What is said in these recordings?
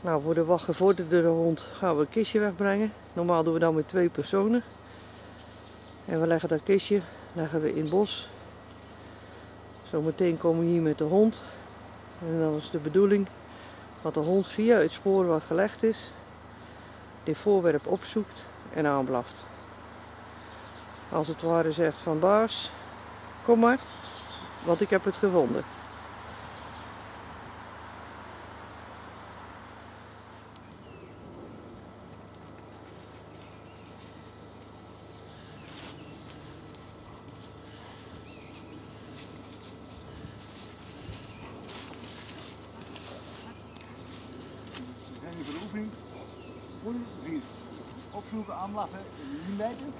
Nou, voor de wat gevorderde hond gaan we een kistje wegbrengen. Normaal doen we dat met 2 personen. En we leggen dat kistje in het bos. Zometeen komen we hier met de hond. En dan is de bedoeling dat de hond via het spoor wat gelegd is, dit voorwerp opzoekt en aanblaft. Als het ware zegt van baas, kom maar, want ik heb het gevonden. Voor de oefening, 4 opzoeken, aanblaffen, niet bijten.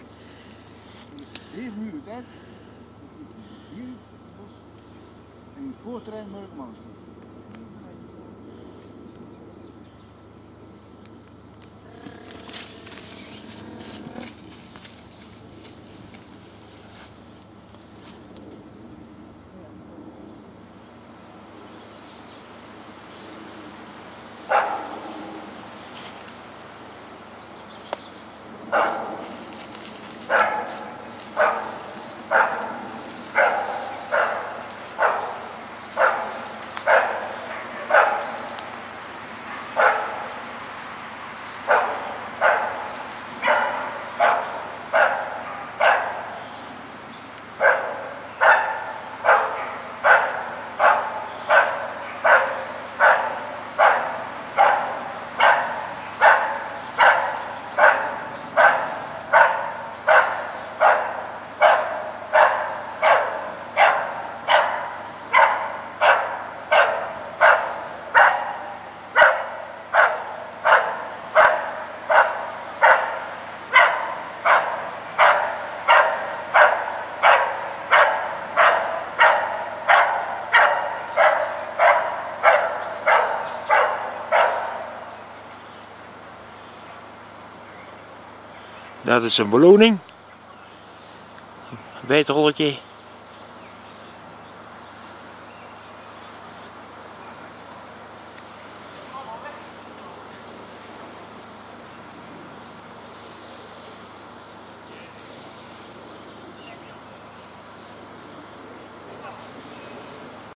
7 minuten tijd. Hier, en in het voorterrein moet ik hem anders doen. Dat is een beloning. Bijtrolletje.